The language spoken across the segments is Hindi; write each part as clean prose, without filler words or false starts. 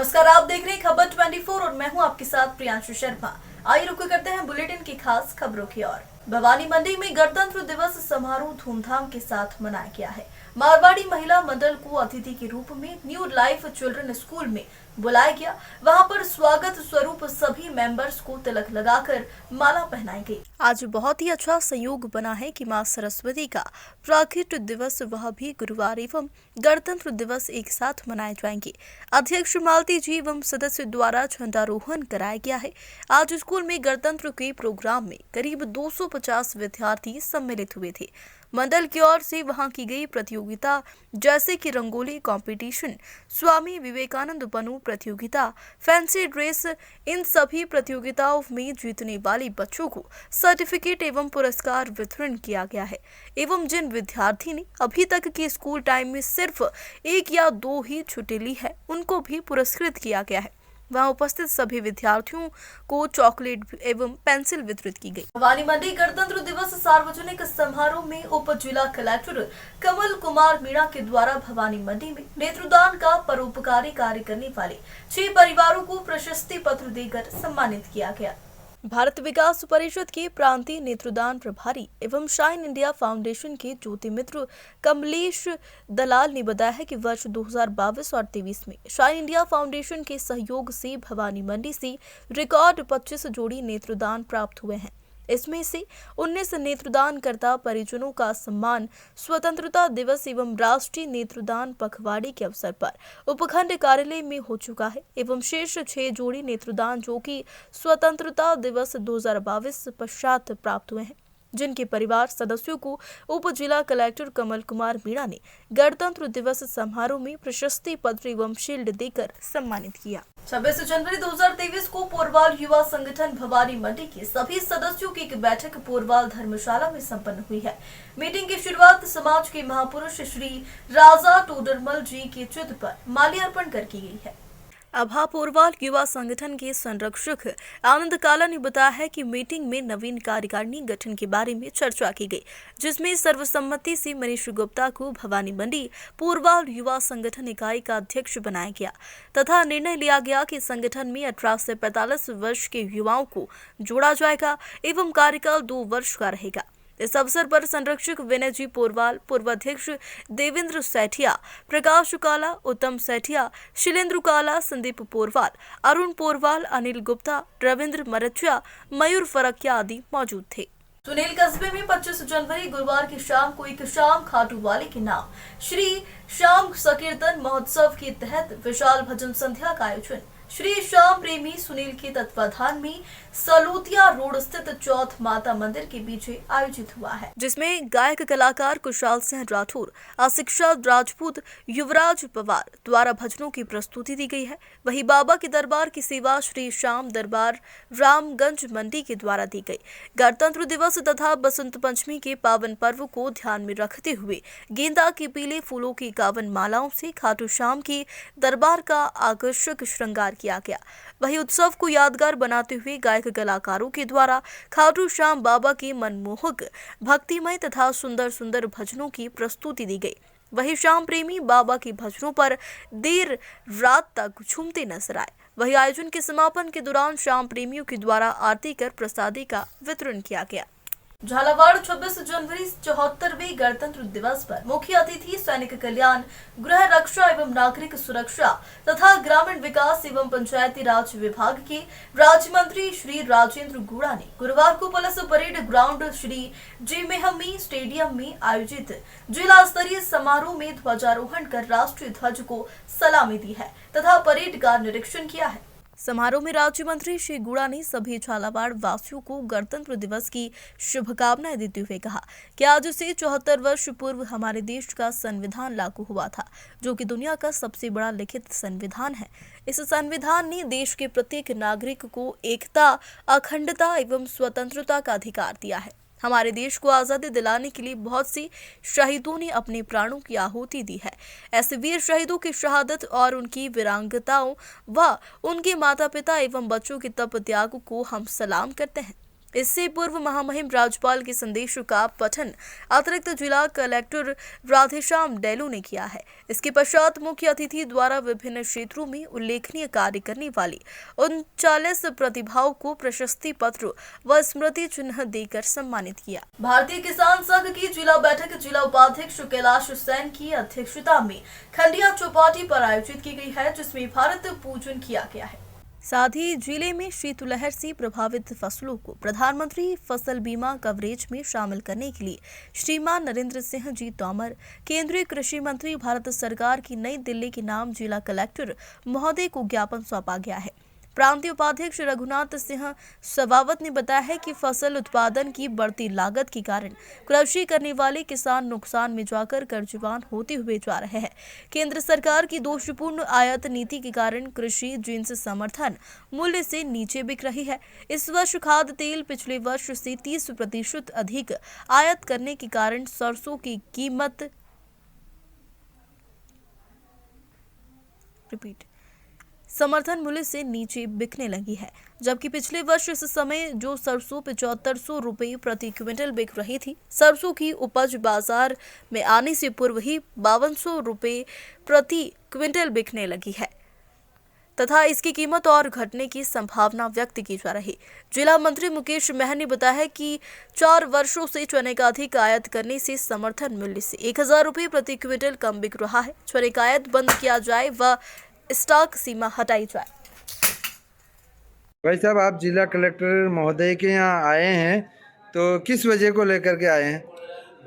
नमस्कार, आप देख रहे हैं खबर 24 और मैं हूं आपके साथ प्रियांशु शर्मा। आइए रुक करते हैं बुलेटिन की खास खबरों की ओर। भवानी मंडी में गणतंत्र दिवस समारोह धूमधाम के साथ मनाया गया है। मारवाड़ी महिला मंडल को अतिथि के रूप में न्यू लाइफ चिल्ड्रन स्कूल में बुलाया गया। वहां पर स्वागत स्वरूप सभी मेंबर्स को तिलक लगाकर माला पहनाई गई। आज बहुत ही अच्छा संयोग बना है कि मां सरस्वती का प्राकट दिवस वह भी गुरुवार एवं गणतंत्र दिवस एक साथ मनाए जाएंगे। अध्यक्ष मालती जी एवं सदस्य द्वारा झंडारोहण कराया गया है। आज स्कूल में गणतंत्र के प्रोग्राम में करीब 250 विद्यार्थी सम्मिलित हुए थे। मंडल की ओर से वहां की गई प्रतियोगिता जैसे कि रंगोली कंपटीशन, स्वामी विवेकानंद बनू प्रतियोगिता, फैंसी ड्रेस, इन सभी प्रतियोगिताओं में जीतने वाले बच्चों को सर्टिफिकेट एवं पुरस्कार वितरण किया गया है। एवं जिन विद्यार्थी ने अभी तक के स्कूल टाइम में सिर्फ 1 या 2 ही छुट्टी ली है, उनको भी पुरस्कृत किया गया है। वहां उपस्थित सभी विद्यार्थियों को चॉकलेट एवं पेंसिल वितरित की गई। भवानी मंडी गणतंत्र दिवस सार्वजनिक समारोह में उप जिला कलेक्टर कमल कुमार मीणा के द्वारा भवानी मंडी में नेत्रदान का परोपकारी कार्य करने वाले 6 परिवारों को प्रशस्ति पत्र देकर सम्मानित किया गया। भारत विकास परिषद के प्रांतीय नेत्रदान प्रभारी एवं शाइन इंडिया फाउंडेशन के ज्योति मित्र कमलेश दलाल ने बताया है कि वर्ष 2022 और 23 में शाइन इंडिया फाउंडेशन के सहयोग से भवानी मंडी से रिकॉर्ड 25 जोड़ी नेत्रदान प्राप्त हुए हैं। इसमें से 19 नेत्रदानकर्ता परिजनों का सम्मान स्वतंत्रता दिवस एवं राष्ट्रीय नेत्रदान पखवाड़े के अवसर पर उपखंड कार्यालय में हो चुका है एवं शेष 6 जोड़ी नेत्रदान जो कि स्वतंत्रता दिवस 2022 पश्चात प्राप्त हुए हैं, जिनके परिवार सदस्यों को उप जिला कलेक्टर कमल कुमार मीणा ने गणतंत्र दिवस समारोह में प्रशस्ति पत्र एवं शील्ड देकर सम्मानित किया। 26 जनवरी 2023 को पोरवाल युवा संगठन भवानी मंडी के सभी सदस्यों की एक बैठक पोरवाल धर्मशाला में संपन्न हुई है। मीटिंग की शुरुआत समाज के महापुरुष श्री राजा टोडरमल जी के चित्र पर माल्यार्पण कर की गई है। अभा पोरवाल युवा संगठन के संरक्षक आनंद काला ने बताया है कि मीटिंग में नवीन कार्यकारिणी गठन के बारे में चर्चा की गई, जिसमें सर्वसम्मति से मनीष गुप्ता को भवानी मंडी पोरवाल युवा संगठन इकाई का अध्यक्ष बनाया गया तथा निर्णय लिया गया कि संगठन में 18 से 45 वर्ष के युवाओं को जोड़ा जाएगा एवं कार्यकाल 2 वर्ष का रहेगा। इस अवसर पर संरक्षक विनय जी पोरवाल, पूर्वाध्यक्ष देवेंद्र सेठिया, प्रकाश काला, उत्तम सेठिया, शिलेंद्र काला, संदीप पोरवाल, अरुण पोरवाल, अनिल गुप्ता, रविंद्र मरचिया, मयूर फरकिया आदि मौजूद थे। सुनील कस्बे में 25 जनवरी गुरुवार की शाम को एक शाम खाटू वाले के नाम श्री श्याम संकीर्तन महोत्सव के तहत विशाल भजन संध्या का आयोजन श्री श्याम प्रेमी सुनील के तत्वाधान में सलोतिया रोड स्थित चौथ माता मंदिर के पीछे आयोजित हुआ है, जिसमें गायक कलाकार कुशाल सिंह राठौर, आशिक्षा राजपूत, युवराज पवार द्वारा भजनों की प्रस्तुति दी गई है। वहीं बाबा के दरबार की सेवा श्री श्याम दरबार रामगंज मंडी के द्वारा दी गई। गणतंत्र दिवस तथा बसंत पंचमी के पावन पर्व को ध्यान में रखते हुए गेंदा के पीले फूलों की 51 मालाओं से खाटू श्याम की दरबार का आकर्षक श्रृंगार किया गया। वही उत्सव को यादगार बनाते हुए गायक कलाकारों के द्वारा खाटू श्याम बाबा के मनमोहक, भक्तिमय तथा सुंदर सुंदर भजनों की प्रस्तुति दी गई। वही श्याम प्रेमी बाबा के भजनों पर देर रात तक झूमते नजर आए। वही आयोजन के समापन के दौरान श्याम प्रेमियों के द्वारा आरती कर प्रसादी का वितरण किया गया। झालावाड़ 26 जनवरी 74वें गणतंत्र दिवस पर मुख्य अतिथि सैनिक कल्याण, गृह रक्षा एवं नागरिक सुरक्षा तथा ग्रामीण विकास एवं पंचायती राज विभाग के राज्य मंत्री श्री राजेंद्र गुड़ा ने गुरुवार को पुलिस परेड ग्राउंड श्री जिमेहमी स्टेडियम में आयोजित जिला स्तरीय समारोह में ध्वजारोहण कर राष्ट्रीय ध्वज को सलामी दी है तथा परेड का निरीक्षण किया है। समारोह में राज्य मंत्री श्री गुड़ा ने सभी झालावाड़ वासियों को गणतंत्र दिवस की शुभकामनाएं देते हुए कहा कि आज से 74 वर्ष पूर्व हमारे देश का संविधान लागू हुआ था, जो कि दुनिया का सबसे बड़ा लिखित संविधान है। इस संविधान ने देश के प्रत्येक नागरिक को एकता, अखंडता एवं स्वतंत्रता का अधिकार दिया है। हमारे देश को आजादी दिलाने के लिए बहुत सी शहीदों ने अपने प्राणों की आहुति दी है। ऐसे वीर शहीदों की शहादत और उनकी वीरांगनाओं व उनके माता पिता एवं बच्चों के तप त्याग को हम सलाम करते हैं। इससे पूर्व महामहिम राज्यपाल के संदेश का पठन अतिरिक्त जिला कलेक्टर राधेश्याम डेलू ने किया है। इसके पश्चात मुख्य अतिथि द्वारा विभिन्न क्षेत्रों में उल्लेखनीय कार्य करने वाली 39 प्रतिभाओं को प्रशस्ति पत्र व स्मृति चिन्ह देकर सम्मानित किया। भारतीय किसान संघ की जिला बैठक जिला उपाध्यक्ष कैलाश सैन की अध्यक्षता में खंडिया चौपाटी पर आयोजित की गई है, जिसमें भारत पूजन किया गया है। साथ ही जिले में शीतलहर से प्रभावित फसलों को प्रधानमंत्री फसल बीमा कवरेज में शामिल करने के लिए श्रीमान नरेंद्र सिंह जी तोमर, केंद्रीय कृषि मंत्री, भारत सरकार की नई दिल्ली के नाम जिला कलेक्टर महोदय को ज्ञापन सौंपा गया है। प्रांतीय उपाध्यक्ष रघुनाथ सिंह सवावत ने बताया है कि फसल उत्पादन की बढ़ती लागत के कारण कृषि करने वाले किसान नुकसान में जाकर कर्जवान होते हुए जा रहे हैं। केंद्र सरकार की दोषपूर्ण आयात नीति के कारण कृषि जिन्स समर्थन मूल्य से नीचे बिक रही है। इस वर्ष खाद्य तेल पिछले वर्ष से 30% अधिक आयात करने के कारण सरसों की कीमत समर्थन मूल्य से नीचे बिकने लगी है, जबकि पिछले वर्ष इस समय जो सरसों 7500 रुपये प्रति क्विंटल बिक रही थी, सरसों की उपज बाजार में आने से पूर्व ही 5200 रुपये प्रति क्विंटल बिकने लगी है तथा इसकी कीमत और घटने की संभावना व्यक्त की जा रही। जिला मंत्री मुकेश महर ने बताया कि 4 वर्षों से चने का अधिक आयात करने से समर्थन मूल्य से 1000 रुपये प्रति क्विंटल कम बिक रहा है। चने का आयात बंद किया जाए व स्टॉक सीमा हटाई जाए। भाई साहब, आप जिला कलेक्टर महोदय के यहाँ आए हैं, तो किस वजह को लेकर के आए हैं?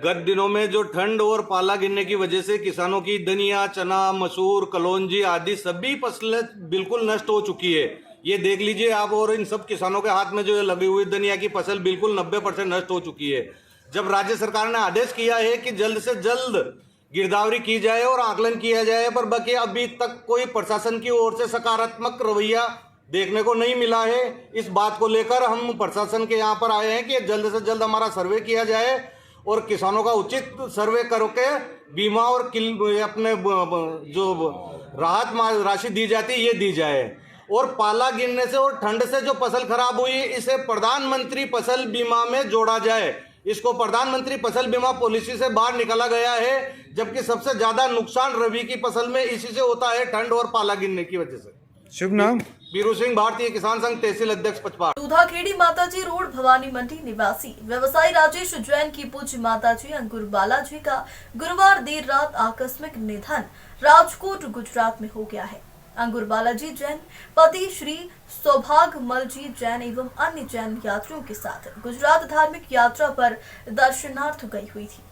गत दिनों में जो ठंड और पाला गिरने की वजह से किसानों की धनिया, चना, मसूर, कलौंजी आदि सभी फसलें बिल्कुल नष्ट हो चुकी है। ये देख लीजिए आप, और इन सब किसानों के हाथ में जो लगी हुई धनिया की फसल बिल्कुल 90% नष्ट हो चुकी है। जब राज्य सरकार ने आदेश किया है कि जल्द से जल्द गिरदावरी की जाए और आकलन किया जाए, पर बाकी अभी तक कोई प्रशासन की ओर से सकारात्मक रवैया देखने को नहीं मिला है। इस बात को लेकर हम प्रशासन के यहाँ पर आए हैं कि जल्द से जल्द हमारा सर्वे किया जाए और किसानों का उचित सर्वे करके बीमा और अपने जो राहत राशि दी जाती है ये दी जाए। और पाला गिरने से और ठंड से जो फसल खराब हुई, इसे प्रधानमंत्री फसल बीमा में जोड़ा जाए। इसको प्रधानमंत्री फसल बीमा पॉलिसी से बाहर निकाला गया है, जबकि सबसे ज्यादा नुकसान रबी की फसल में इसी से होता है, ठंड और पाला गिरने की वजह से। शुभ नाम? बीरू सिंह, भारतीय किसान संघ तहसील अध्यक्ष पचपाड़। दूधाखेड़ी माताजी रोड भवानी मंडी निवासी व्यवसायी राजेश जैन की पूज्य माताजी अंकुर बालाजी का गुरुवार देर रात आकस्मिक निधन राजकोट गुजरात में हो गया है। अंकुर बालाजी जैन पति श्री सौभागमल जी जैन एवं अन्य जैन यात्रियों के साथ गुजरात धार्मिक यात्रा पर दर्शनार्थ गई हुई थी।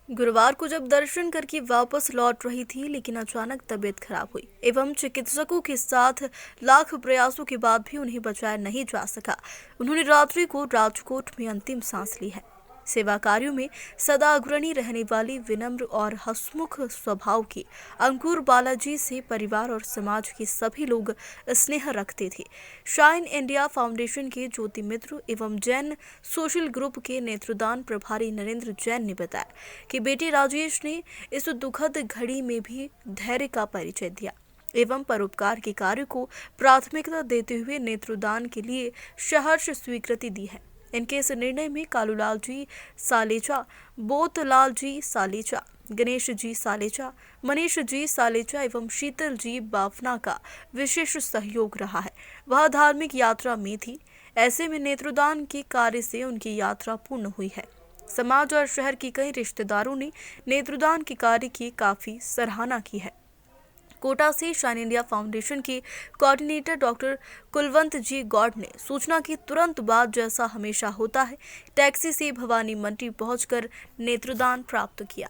गुरुवार को जब दर्शन करके वापस लौट रही थी, लेकिन अचानक तबीयत खराब हुई एवं चिकित्सकों के साथ लाख प्रयासों के बाद भी उन्हें बचाया नहीं जा सका। उन्होंने रात्रि को राजकोट में अंतिम सांस ली है। सेवा कार्यों में सदा अग्रणी रहने वाली विनम्र और हंसमुख स्वभाव के अंकुर बालाजी से परिवार और समाज के सभी लोग स्नेह रखते थे। शाइन इंडिया फाउंडेशन के ज्योति मित्र एवं जैन सोशल ग्रुप के नेत्रदान प्रभारी नरेंद्र जैन ने बताया कि बेटे राजेश ने इस दुखद घड़ी में भी धैर्य का परिचय दिया एवं परोपकार के कार्य को प्राथमिकता देते हुए नेत्रदान के लिए सहर्ष स्वीकृति दी है। इनके इस निर्णय में कालूलाल जी सालेचा, बोतलाल जी सालेचा, गणेश जी सालेचा, मनीष जी सालेचा एवं शीतल जी बाफना का विशेष सहयोग रहा है। वह धार्मिक यात्रा में थी, ऐसे में नेत्रदान के कार्य से उनकी यात्रा पूर्ण हुई है। समाज और शहर के कई रिश्तेदारों ने नेत्रदान के कार्य की काफी सराहना की है। कोटा से शाइन इंडिया फाउंडेशन के कोऑर्डिनेटर डॉक्टर कुलवंत जी गौड़ ने सूचना के तुरंत बाद, जैसा हमेशा होता है, टैक्सी से भवानी मंडी पहुंचकर नेत्रदान प्राप्त किया।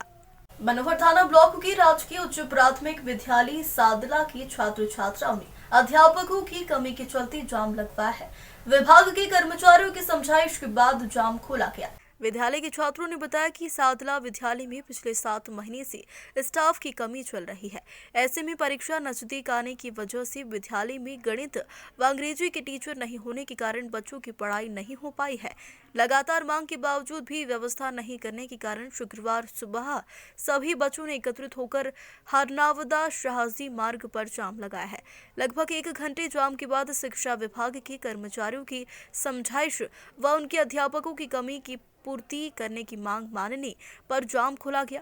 मनोहर थाना ब्लॉक के राजकीय उच्च प्राथमिक विद्यालय सादला की छात्र छात्राओं ने अध्यापकों की कमी के चलते जाम लगवाया है। विभाग के कर्मचारियों की समझाइश के बाद जाम खोला गया। विद्यालय के छात्रों ने बताया कि सादला विद्यालय में पिछले 7 महीने से स्टाफ की कमी चल रही है। ऐसे में परीक्षा नजदीक आने की वजह से विद्यालय में गणित व अंग्रेजी के टीचर नहीं होने के कारण बच्चों की पढ़ाई नहीं हो पाई है। लगातार मांग के बावजूद भी व्यवस्था नहीं करने के कारण शुक्रवार सुबह सभी बच्चों ने एकत्रित होकर हरनावदा शाहजी मार्ग पर जाम लगाया है। लगभग 1 घंटे जाम के बाद शिक्षा विभाग के कर्मचारियों की समझाइश व उनके अध्यापकों की कमी की पूर्ति करने की मांग मानने पर जाम खोला गया।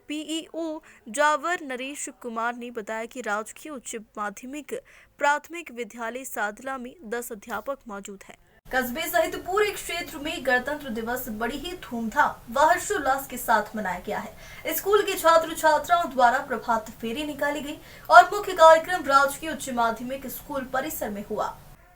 पीईओ जावर नरेश कुमार ने बताया कि राजकीय उच्च माध्यमिक प्राथमिक विद्यालय सादला में 10 अध्यापक मौजूद हैं। कस्बे सहित पूरे क्षेत्र में गणतंत्र दिवस बड़ी ही धूमधाम व हर्षोल्लास के साथ मनाया गया है। स्कूल के छात्र छात्राओं द्वारा प्रभात फेरी निकाली गई और मुख्य कार्यक्रम राजकीय उच्च माध्यमिक स्कूल परिसर में हुआ।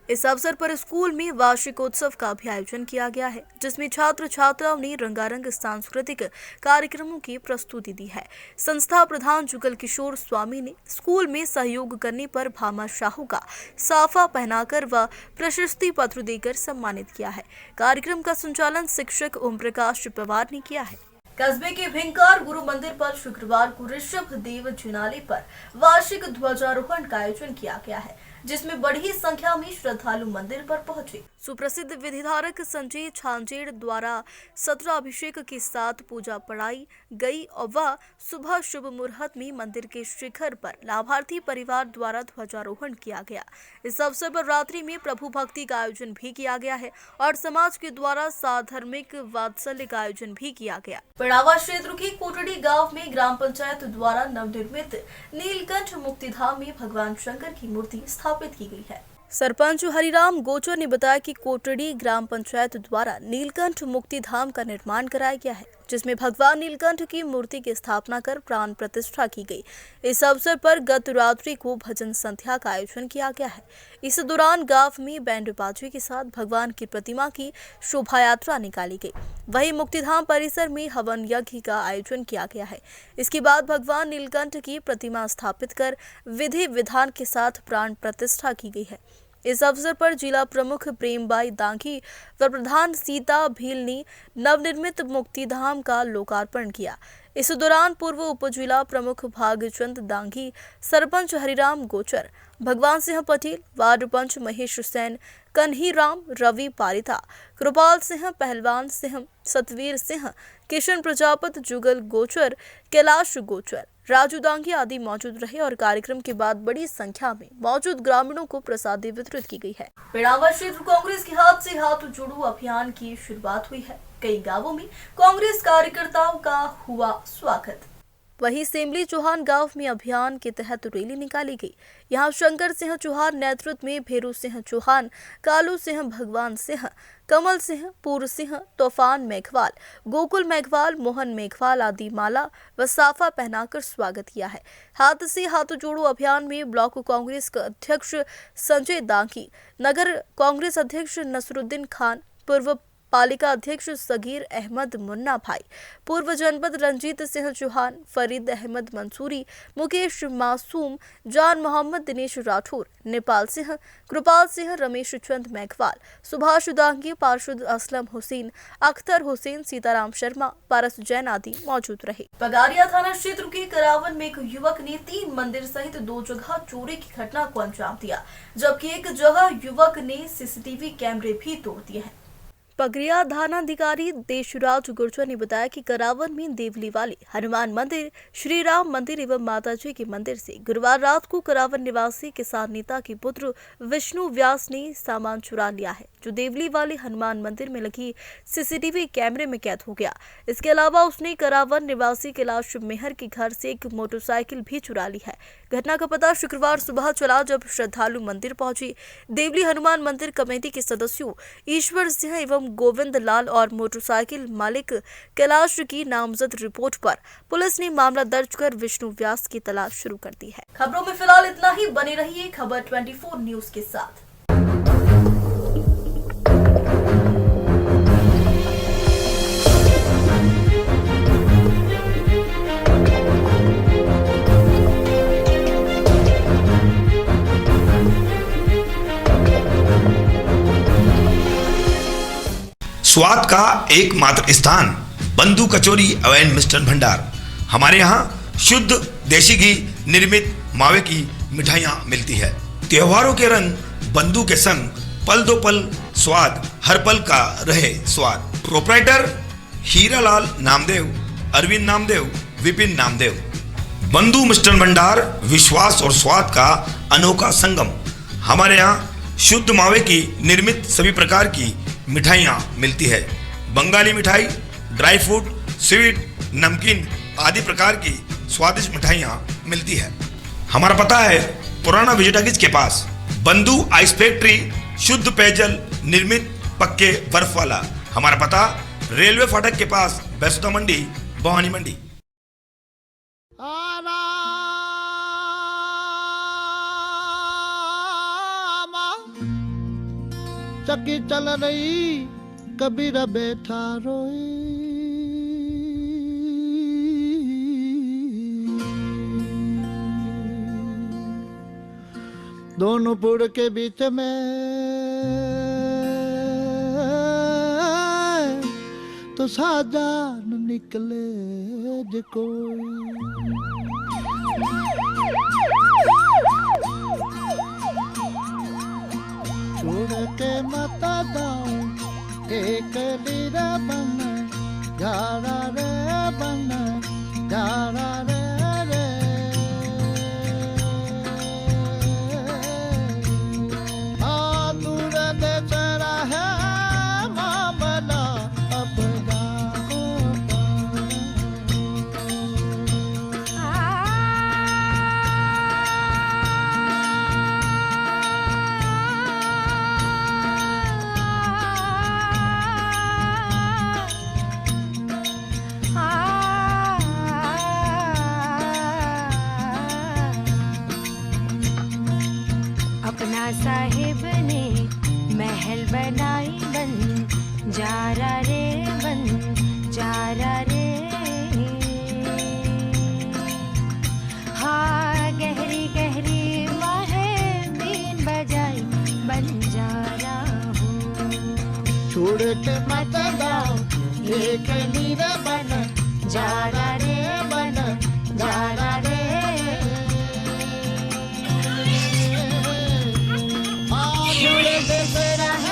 इस अवसर पर स्कूल में वार्षिकोत्सव का भी आयोजन किया गया है, जिसमें छात्र छात्राओं ने रंगारंग सांस्कृतिक कार्यक्रमों की प्रस्तुति दी है। संस्था प्रधान जुगल किशोर स्वामी ने स्कूल में सहयोग करने पर भामा साहू का साफा पहनाकर व प्रशस्ति पत्र देकर सम्मानित किया है। कार्यक्रम का संचालन शिक्षक ओम प्रकाश पवार ने किया है। कस्बे के भिंकार गुरु मंदिर पर शुक्रवार को ऋषभ देव जिनाले पर वार्षिक ध्वजारोहण का आयोजन किया गया है, जिसमें बड़ी संख्या में श्रद्धालु मंदिर पर पहुंचे। सुप्रसिद्ध विधिधारक संजय छांजेड़ द्वारा 17 अभिषेक के साथ पूजा पढ़ाई गई और वह सुबह शुभ मुहूर्त में मंदिर के शिखर पर लाभार्थी परिवार द्वारा ध्वजारोहण किया गया। इस अवसर पर रात्रि में प्रभु भक्ति का आयोजन भी किया गया है और समाज के द्वारा साधर्मिक वात्सल्य का आयोजन भी किया गया। पिड़ावा क्षेत्र के कोटड़ी गांव में ग्राम पंचायत द्वारा नवनिर्मित नीलकंठ मुक्तिधाम में भगवान शंकर की मूर्ति स्थापित की गई है। सरपंच हरिराम गोचर ने बताया कि कोटड़ी ग्राम पंचायत द्वारा नीलकंठ मुक्ति धाम का निर्माण कराया गया है, जिसमें भगवान नीलकंठ की मूर्ति की स्थापना कर प्राण प्रतिष्ठा की गई। इस अवसर पर गत रात्रि को भजन संध्या का आयोजन किया गया है। इस दौरान गांव में बैंड बाजे के साथ भगवान की प्रतिमा की शोभा यात्रा निकाली गई। वहीं मुक्तिधाम परिसर में हवन यज्ञ का आयोजन किया गया है। इसके बाद भगवान नीलकंठ की प्रतिमा स्थापित कर विधि विधान के साथ प्राण प्रतिष्ठा की गई है। इस अवसर पर जिला प्रमुख प्रेमबाई दांगी व प्रधान सीता भील ने नवनिर्मित मुक्तिधाम का लोकार्पण किया। इस दौरान पूर्व उप जिला प्रमुख भागचंद दांगी, सरपंच हरिराम गोचर, भगवान सिंह पटेल, वार्ड पंच महेश सेन, कन्हीराम, रवि पारिता, कृपाल सिंह, पहलवान सिंह, सतवीर सिंह, किशन प्रजापत, जुगल गोचर, कैलाश गोचर, राजू दांगी आदि मौजूद रहे और कार्यक्रम के बाद बड़ी संख्या में मौजूद ग्रामीणों को प्रसादी वितरित की गई है। पिड़ावा क्षेत्र कांग्रेस के हाथ से हाथ जोड़ो अभियान की शुरुआत हुई है। कई गांवों में कांग्रेस कार्यकर्ताओं का हुआ स्वागत। वहीं सेमली चौहान गांव में अभियान के तहत रैली निकाली गई। यहां शंकर सिंह चौहान नेतृत्व में भेरू सिंह चौहान, कालू सिंह, भगवान सिंह, कमल सिंह, पूर सिंह, तूफान मेघवाल, गोकुल मेघवाल, मोहन मेघवाल आदि माला व साफा पहनाकर स्वागत किया है। हाथ से हाथ जोड़ो अभियान में ब्लॉक कांग्रेस अध्यक्ष संजय दांगी, नगर कांग्रेस अध्यक्ष नसरुद्दीन खान, पूर्व पालिका अध्यक्ष सगीर अहमद मुन्ना भाई, पूर्व जनपद रंजीत सिंह चौहान, फरीद अहमद मंसूरी, मुकेश मासूम, जान मोहम्मद, दिनेश राठौर, नेपाल सिंह, कृपाल सिंह, रमेश चंद मेघवाल, सुभाष दांगी, पार्षद असलम हुसैन, अख्तर हुसैन, सीताराम शर्मा, पारस जैन आदि मौजूद रहे। पगारिया थाना क्षेत्र के करावन में एक युवक ने 3 मंदिर सहित 2 जगह चोरी की घटना को अंजाम दिया, जबकि एक जगह युवक ने सीसीटीवी कैमरे भी तोड़ दिए हैं। पगरिया थानाधिकारी देशराज गुर्जर ने बताया कि करावन में देवली वाली हनुमान मंदिर, श्री राम मंदिर एवं माताजी के मंदिर से गुरुवार रात को करावन निवासी किसान नेता के पुत्र विष्णु व्यास ने सामान चुरा लिया है, जो देवली वाली हनुमान मंदिर में लगी सीसीटीवी कैमरे में कैद हो गया। इसके अलावा उसने करावन निवासी कैलाश मेहर के घर से एक मोटरसाइकिल भी चुरा ली है। घटना का पता शुक्रवार सुबह चला जब श्रद्धालु मंदिर पहुंचे। देवली हनुमान मंदिर कमेटी के सदस्यों ईश्वर सिंह एवं गोविंद लाल और मोटरसाइकिल मालिक कैलाश की नामजद रिपोर्ट पर पुलिस ने मामला दर्ज कर विष्णु व्यास की तलाश शुरू कर दी है। खबरों में फिलहाल इतना ही। बने रहिए खबर 24 न्यूज के साथ। स्वाद का एकमात्र स्थान बंधु कचौरी एवं मिष्ठान भंडार। हमारे यहाँ शुद्ध देशी घी निर्मित मावे की मिठाइयाँ मिलती है। त्योहारों के रंग बंधु के संग पल दो पल स्वाद हर पल का रहे स्वाद। प्रोप्राइटर हीरालाल नामदेव, अरविंद नामदेव, विपिन नामदेव। बंधु मिष्ठान भंडार विश्वास और स्वाद का अनोखा संगम। हमारे यहाँ शुद्ध मावे की निर्मित सभी प्रकार की मिठाइयाँ मिलती है। बंगाली मिठाई, ड्राई फ्रूट, स्वीट, नमकीन आदि प्रकार की स्वादिष्ट मिठाइयाँ मिलती है। हमारा पता है पुराना विजयटागिज के पास बंधु आइस फैक्ट्री, शुद्ध पेयजल निर्मित पक्के बर्फ वाला। हमारा पता रेलवे फाटक के पास बैसुदा मंडी, भवानी मंडी। चक्की चल रही कबीर बैठा रोए। दोनों पुड़ के बीच में तो साजान निकले जे कोई। छोड़ के मत दाओ एक लीरा बन जारा रे बन जारा रे रे। दूर देश रहे मामला अब जाओ अपना साहिब ने महल बनाई बन जारा रे बन जारा रे। हाँ गहरी गहरी माहे बीन बजाई बन जारा हो। छोड़ के मत दाओ एक लीरा बन जारा रे बन जारा रे। दूर देश रहे